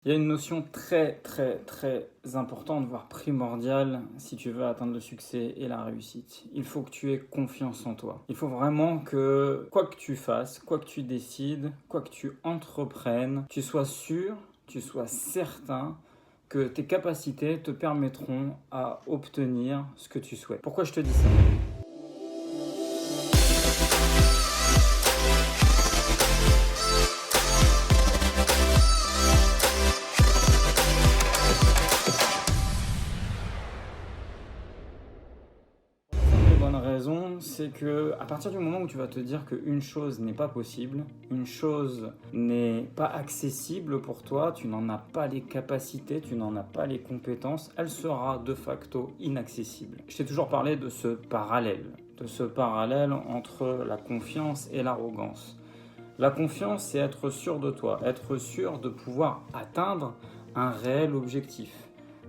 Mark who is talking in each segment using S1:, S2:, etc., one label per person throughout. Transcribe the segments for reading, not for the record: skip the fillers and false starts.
S1: Il y a une notion très importante, voire primordiale, si tu veux atteindre le succès et la réussite. Il faut que tu aies confiance en toi. Il faut vraiment que, quoi que tu fasses, quoi que tu décides, quoi que tu entreprennes, tu sois sûr, tu sois certain que tes capacités te permettront à obtenir ce que tu souhaites. Pourquoi je te dis ça ? Bonne raison, c'est que à partir du moment où tu vas te dire qu'une chose n'est pas possible, une chose n'est pas accessible pour toi, tu n'en as pas les capacités, tu n'en as pas les compétences, elle sera de facto inaccessible. Je t'ai toujours parlé de ce parallèle entre la confiance et l'arrogance. La confiance, c'est être sûr de toi, être sûr de pouvoir atteindre un réel objectif,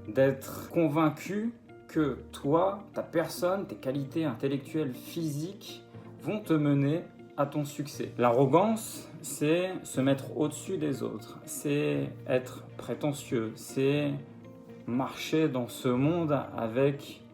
S1: d'être convaincu que toi, ta personne, tes qualités intellectuelles, physiques vont te mener à ton succès. L'arrogance, c'est se mettre au-dessus des autres, c'est être prétentieux, c'est marcher dans ce monde avec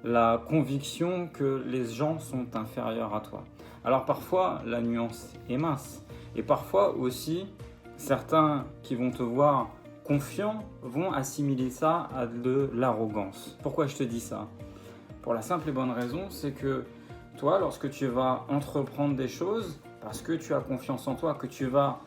S1: la conviction que les gens sont inférieurs à toi. Alors parfois, la nuance est mince. Et parfois aussi, certains qui vont te voir confiant vont assimiler ça à de l'arrogance. Pourquoi je te dis ça ? Pour la simple et bonne raison, c'est que toi, lorsque tu vas entreprendre des choses, parce que tu as confiance en toi, que tu vas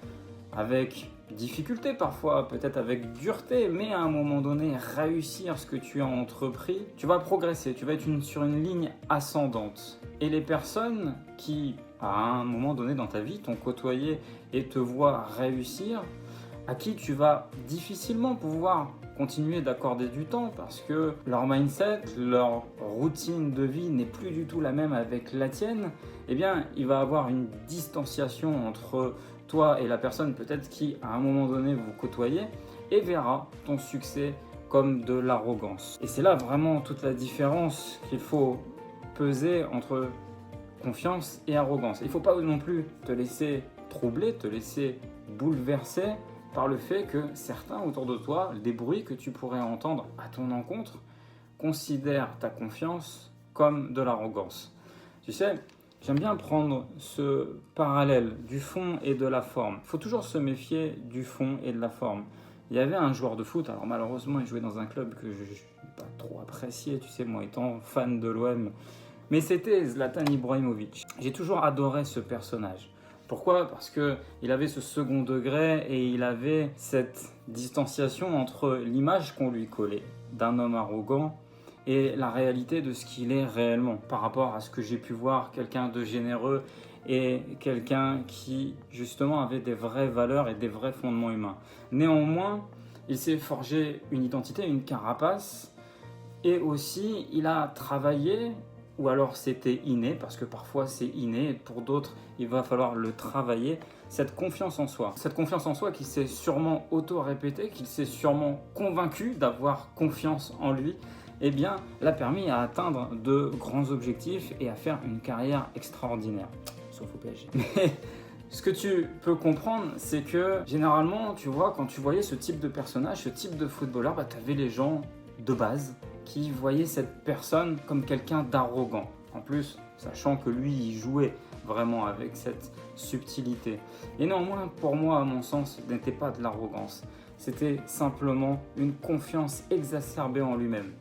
S1: avec difficulté parfois, peut-être avec dureté, mais à un moment donné, réussir ce que tu as entrepris, tu vas progresser, tu vas être sur une ligne ascendante. Et les personnes qui, à un moment donné dans ta vie, t'ont côtoyé et te voient réussir, à qui tu vas difficilement pouvoir continuer d'accorder du temps parce que leur mindset, leur routine de vie n'est plus du tout la même avec la tienne, eh bien, il va avoir une distanciation entre toi et la personne peut-être qui, à un moment donné, vous côtoyez et verra ton succès comme de l'arrogance. Et c'est là vraiment toute la différence qu'il faut peser entre confiance et arrogance. Il ne faut pas non plus te laisser troubler, te laisser bouleverser par le fait que certains autour de toi, des bruits que tu pourrais entendre à ton encontre, considèrent ta confiance comme de l'arrogance. Tu sais, j'aime bien prendre ce parallèle du fond et de la forme. Il faut toujours se méfier du fond et de la forme. Il y avait un joueur de foot, alors malheureusement il jouait dans un club que je n'ai pas trop apprécié, tu sais, moi étant fan de l'OM, mais c'était Zlatan Ibrahimovic. J'ai toujours adoré ce personnage. Pourquoi ? Parce qu'il avait ce second degré et il avait cette distanciation entre l'image qu'on lui collait d'un homme arrogant et la réalité de ce qu'il est réellement par rapport à ce que j'ai pu voir, quelqu'un de généreux et quelqu'un qui justement avait des vraies valeurs et des vrais fondements humains. Néanmoins, il s'est forgé une identité, une carapace et aussi il a travaillé, ou alors c'était inné, parce que parfois c'est inné, et pour d'autres il va falloir le travailler, cette confiance en soi. Cette confiance en soi qu'il s'est sûrement auto-répétée, qu'il s'est sûrement convaincu d'avoir confiance en lui, eh bien, l'a permis à atteindre de grands objectifs et à faire une carrière extraordinaire. Sauf au PSG. Mais ce que tu peux comprendre, c'est que généralement, tu vois, quand tu voyais ce type de personnage, ce type de footballeur, tu avais les gens de base qui voyaient cette personne comme quelqu'un d'arrogant. En plus, sachant que lui, il jouait vraiment avec cette subtilité. Et néanmoins, pour moi, à mon sens, ce n'était pas de l'arrogance. C'était simplement une confiance exacerbée en lui-même,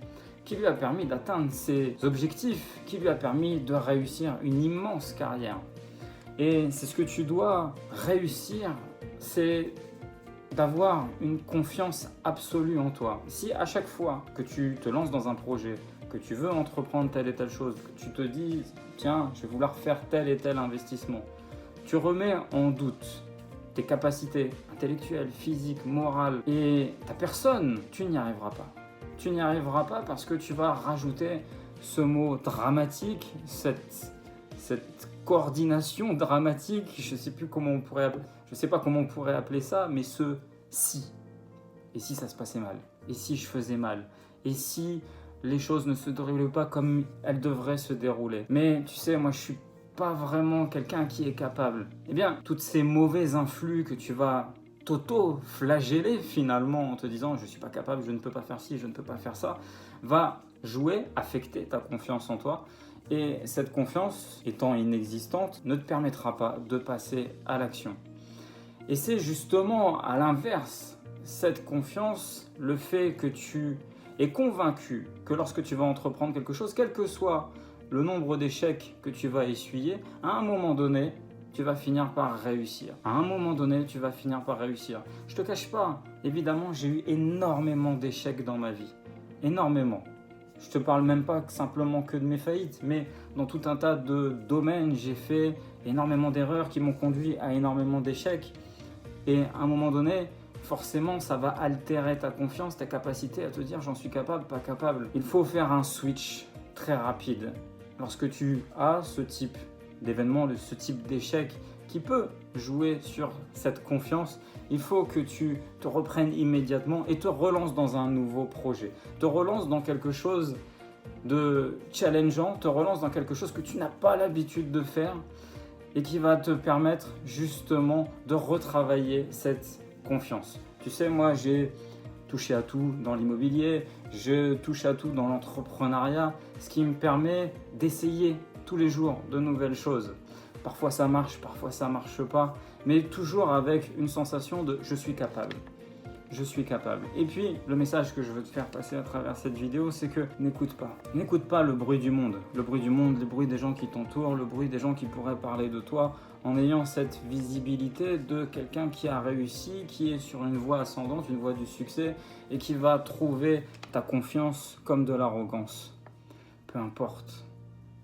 S1: qui lui a permis d'atteindre ses objectifs, qui lui a permis de réussir une immense carrière. Et c'est ce que tu dois réussir, c'est d'avoir une confiance absolue en toi. Si à chaque fois que tu te lances dans un projet, que tu veux entreprendre telle et telle chose, que tu te dis tiens, je vais vouloir faire tel et tel investissement, tu remets en doute tes capacités intellectuelles, physiques, morales et ta personne, tu n'y arriveras pas. Tu n'y arriveras pas parce que tu vas rajouter ce mot dramatique, cette coordination dramatique, je ne sais pas comment on pourrait appeler ça, mais ce si. Et si ça se passait mal ? Et si je faisais mal ? Et si les choses ne se déroulaient pas comme elles devraient se dérouler ? Mais tu sais, moi je suis pas vraiment quelqu'un qui est capable. Eh bien, toutes ces mauvais influx que tu vas t'auto-flageller finalement en te disant je ne suis pas capable, je ne peux pas faire ci, je ne peux pas faire ça, va jouer, affecter ta confiance en toi. Et cette confiance, étant inexistante, ne te permettra pas de passer à l'action. Et c'est justement à l'inverse, cette confiance, le fait que tu es convaincu que lorsque tu vas entreprendre quelque chose, quel que soit le nombre d'échecs que tu vas essuyer, à un moment donné, tu vas finir par réussir. À un moment donné, tu vas finir par réussir. Je ne te cache pas, évidemment, j'ai eu énormément d'échecs dans ma vie. Énormément. Je ne te parle même pas simplement que de mes faillites, mais dans tout un tas de domaines, j'ai fait énormément d'erreurs qui m'ont conduit à énormément d'échecs. Et à un moment donné, forcément, ça va altérer ta confiance, ta capacité à te dire j'en suis capable, pas capable. Il faut faire un switch très rapide. Lorsque tu as ce type d'événement, ce type d'échec qui peut jouer sur cette confiance, il faut que tu te reprennes immédiatement et te relances dans un nouveau projet. Te relances dans quelque chose de challengeant, te relances dans quelque chose que tu n'as pas l'habitude de faire et qui va te permettre justement de retravailler cette confiance. Tu sais, moi j'ai touché à tout dans l'immobilier, je touche à tout dans l'entrepreneuriat, ce qui me permet d'essayer tous les jours de nouvelles choses. Parfois ça marche, parfois ça marche pas, mais toujours avec une sensation de je suis capable. Je suis capable. Et puis, le message que je veux te faire passer à travers cette vidéo, c'est que n'écoute pas. N'écoute pas le bruit du monde. Le bruit du monde, le bruit des gens qui t'entourent, le bruit des gens qui pourraient parler de toi, en ayant cette visibilité de quelqu'un qui a réussi, qui est sur une voie ascendante, une voie du succès, et qui va trouver ta confiance comme de l'arrogance. Peu importe.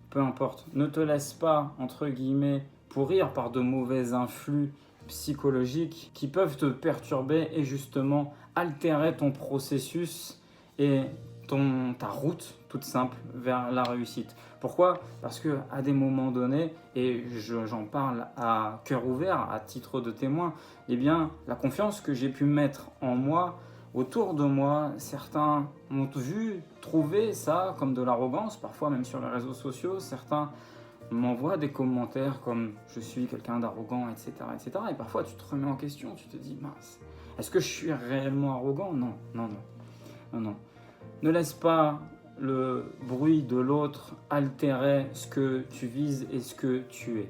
S1: Peu importe. Ne te laisse pas, entre guillemets, pourrir par de mauvais influx psychologiques qui peuvent te perturber et justement altérer ton processus et ta route toute simple vers la réussite. Pourquoi ? Parce que à des moments donnés, et j'en parle à cœur ouvert, à titre de témoin, eh bien la confiance que j'ai pu mettre en moi, autour de moi, certains m'ont vu trouver ça comme de l'arrogance, parfois même sur les réseaux sociaux, certains m'envoie des commentaires comme je suis quelqu'un d'arrogant, etc., etc. Et parfois tu te remets en question, tu te dis mince, est-ce que je suis réellement arrogant ? Non. Ne laisse pas le bruit de l'autre altérer ce que tu vises et ce que tu es.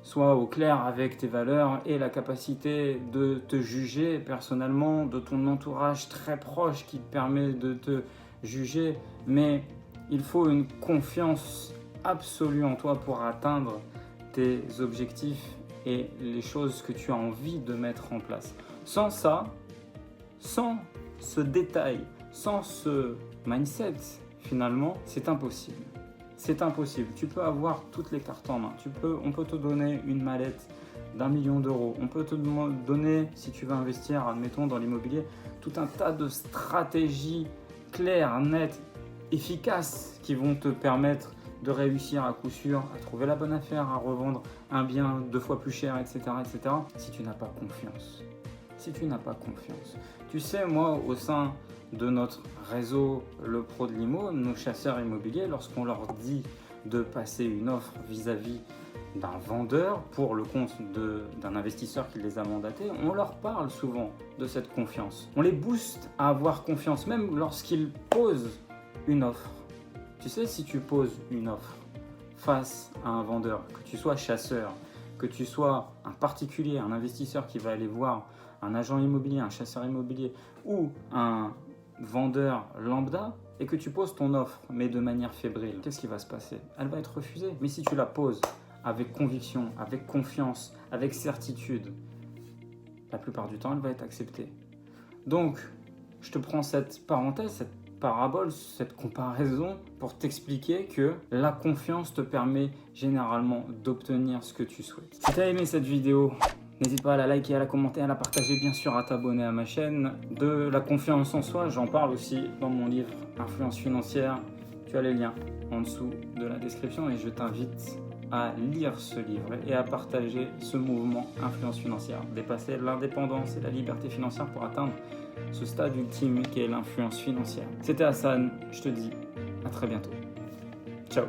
S1: Sois au clair avec tes valeurs et la capacité de te juger personnellement, de ton entourage très proche qui te permet de te juger, mais il faut une confiance absolue en toi pour atteindre tes objectifs et les choses que tu as envie de mettre en place. Sans ça, sans ce détail, sans ce mindset, finalement, c'est impossible. C'est impossible. Tu peux avoir toutes les cartes en main. On peut te donner une mallette d'1 million d'euros. On peut te donner, si tu veux investir, admettons, dans l'immobilier, tout un tas de stratégies claires, nettes, efficaces qui vont te permettre de réussir à coup sûr, à trouver la bonne affaire, à revendre un bien 2 fois plus cher, etc., etc. Si tu n'as pas confiance. Si tu n'as pas confiance. Tu sais, moi, au sein de notre réseau Le Pro de l'Immo, nos chasseurs immobiliers, lorsqu'on leur dit de passer une offre vis-à-vis d'un vendeur pour le compte d'un investisseur qui les a mandatés, on leur parle souvent de cette confiance. On les booste à avoir confiance, même lorsqu'ils posent une offre. Tu sais, si tu poses une offre face à un vendeur, que tu sois chasseur, que tu sois un particulier, un investisseur qui va aller voir un agent immobilier, un chasseur immobilier ou un vendeur lambda, et que tu poses ton offre, mais de manière fébrile, qu'est-ce qui va se passer ? Elle va être refusée. Mais si tu la poses avec conviction, avec confiance, avec certitude, la plupart du temps, elle va être acceptée. Donc, je te prends cette parenthèse, cette parabole, cette comparaison pour t'expliquer que la confiance te permet généralement d'obtenir ce que tu souhaites. Si tu as aimé cette vidéo, n'hésite pas à la liker, à la commenter, à la partager, bien sûr à t'abonner à ma chaîne. De la confiance en soi, j'en parle aussi dans mon livre Influence financière. Tu as les liens en dessous de la description et je t'invite à lire ce livre et à partager ce mouvement Influence financière. Dépasser l'indépendance et la liberté financière pour atteindre ce stade ultime qui est l'influence financière. C'était Hassan, je te dis à très bientôt. Ciao.